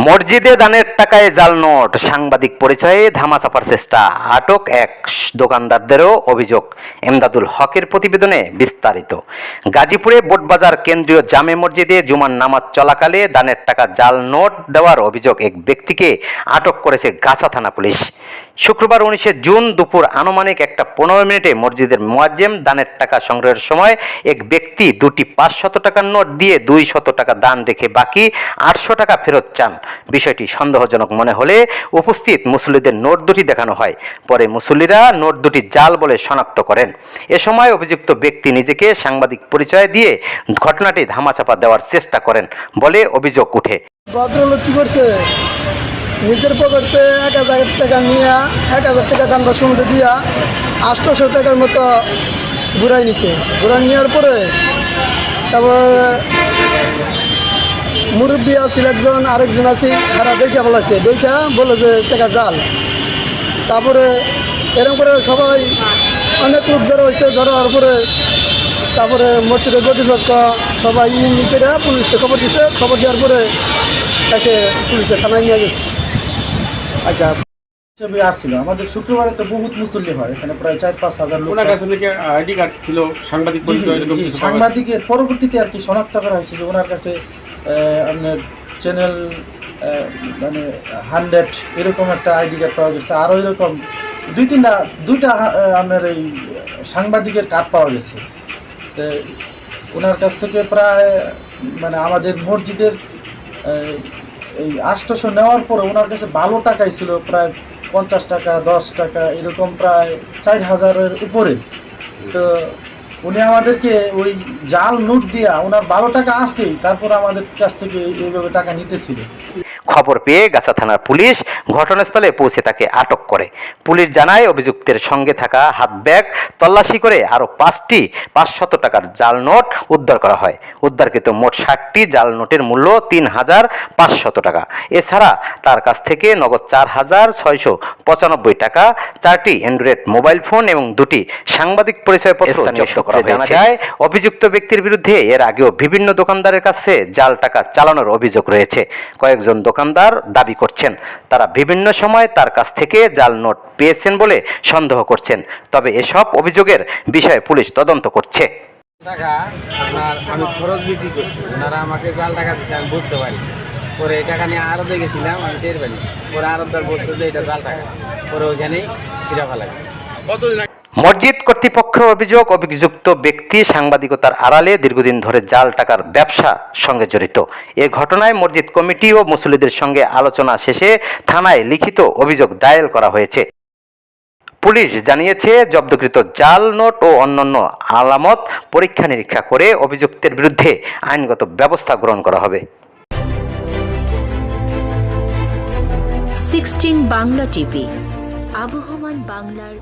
মসজিদে দানের টাকায় জাল নোট, সাংবাদিক পরিচয়ে ধামাচাপার চেষ্টা, আটক এক দোকানদারদেরও অভিযোগ। এমদাদুল হকের প্রতিবেদনে বিস্তারিত। গাজীপুরে বোটবাজার কেন্দ্রীয় জামে মসজিদে জুমার নামাজ চলাকালে দানের টাকা জাল নোট দেওয়ার অভিযোগ এক ব্যক্তিকে আটক করেছে গাছা থানা পুলিশ। শুক্রবার 19 জুন দুপুর আনুমানিক 1:15 মসজিদের মুয়াজ্জেম দানের টাকা সংগ্রহের সময় এক ব্যক্তি দুটি 500 টাকার নোট দিয়ে 200 টাকা দান রেখে বাকি 800 টাকা ফেরত চান। বিষয়টি সন্দেহজনক মনে হলে উপস্থিত মুসল্লিদের নোট দুটি দেখানো হয়। পরে মুসল্লিরা নোট দুটি জাল বলে শনাক্ত করেন। এ সময় অভিযুক্ত ব্যক্তি নিজেকে সাংবাদিক পরিচয় দিয়ে ঘটনাটি ধামাচাপা দেওয়ার চেষ্টা করেন বলে অভিযোগ ওঠে। ভদ্রলোক কি করছে, নিজের পকেটে 1000 টাকা নিয়ে 1000 টাকা দান বা সমুদ্র দিয়া 800 টাকার মতো ঘুরাই নিছে। ঘুরাই নেওয়ার পরে তারপর মুরব্বী আছিল একজন, আরেকজন আছে, তারা দেখা বলেছে, দেখা বলে যে টাকা জাল। তারপরে এরকম করে সবাই অনেক লোক ধরা হয়েছে। ধরার পরে তারপরে মসজিদের কর্তৃপক্ষ সবাই করে পুলিশকে খবর দিচ্ছে। খবর দেওয়ার পরে তাকে পুলিশে থানায় নিয়ে গেছে। আচ্ছা, হিসেবে আসছিল আমাদের শুক্রবারে তো বহুত মুসল্লি হয়, এখানে প্রায় 4-5 হাজার লোক। ওনার কাছে থেকে আইডি কার্ড ছিল, সাংবাদিক পরিচয়, সাংবাদিকের পরবর্তীতে আর কি শনাক্ত করা হয়েছে যে ওনার কাছে আপনার চ্যানেল মানে 100 এরকম একটা আইডি কার্ড পাওয়া গেছে। আরও এরকম দুইটা আপনার এই সাংবাদিকের কার্ড পাওয়া গেছে। তো ওনার কাছ থেকে প্রায় মানে আমাদের মসজিদের এই 800 নেওয়ার পরে ওনার কাছে ভালো টাকাই ছিল, প্রায় 50 টাকা 10 টাকা এরকম প্রায় 4000-এর উপরে। তো উনি আমাদেরকে ওই জাল নোট দিয়া ওনার 12 টাকা আসছেই, তারপর আমাদের কাছ থেকে এইভাবে টাকা নিতেছিল। খবর পেয়ে গাছা থানার পুলিশ ঘটনাস্থলে পৌঁছে তাকে আটক করে। পুলিশ জানায় অভিযুক্তের সঙ্গে থাকা হাত ব্যাগ তল্লাশি করে আরও 5টি 500 টাকার জাল নোট উদ্ধার করা হয়। উদ্ধারকৃত মোট 60টি জাল নোটের মূল্য 3500 টাকা। এছাড়া তার কাছ থেকে নগদ 4695 টাকা, 4টি অ্যান্ড্রয়েড মোবাইল ফোন এবং 2টি সাংবাদিক পরিচয়পত্র জব্দ করা হয়েছে। জানা যায় অভিযুক্ত ব্যক্তির বিরুদ্ধে এর আগেও বিভিন্ন দোকানদারের কাছে জাল টাকা চালানোর অভিযোগ রয়েছে। কয়েকজন দোকানদার দাবি করছেন তারা বিভিন্ন সময় তার কাছ থেকে জাল নোট পেয়েছেন বলে সন্দেহ করছেন। তবে এসব অভিযোগের বিষয়ে পুলিশ তদন্ত করছে। টাকা আপনার আমি খরচ বিক্রি করছি, ওনারা আমাকে জাল টাকা দিচ্ছে, আমি বুঝতে পারি। পরে এই টাকা নিয়ে আরতে গেছিলাম, আমি টের পারি। পরে আরতদার বলছে যে এটা জাল টাকা, পরে ওইখানেই ছিঁড়া ফেলাইছে। মসজিদ কর্তৃপক্ষের অভিযোগ, অভিযুক্ত ব্যক্তি সাংবাদিকতার আড়ালে দীর্ঘদিন ধরে জাল টাকার ব্যবসা সঙ্গে জড়িত। এ ঘটনায় মসজিদ কমিটি ও মুসল্লিদের সঙ্গে আলোচনা শেষে থানায় লিখিত অভিযোগ দায়ের করা হয়েছে। পুলিশ জানিয়েছে জব্দকৃত জাল নোট ও অন্যান্য আলামত পরীক্ষা নিরীক্ষা করে অভিযুক্তের বিরুদ্ধে আইনগত ব্যবস্থা গ্রহণ করা হবে। 16 বাংলা টিভি, আবহমান বাংলার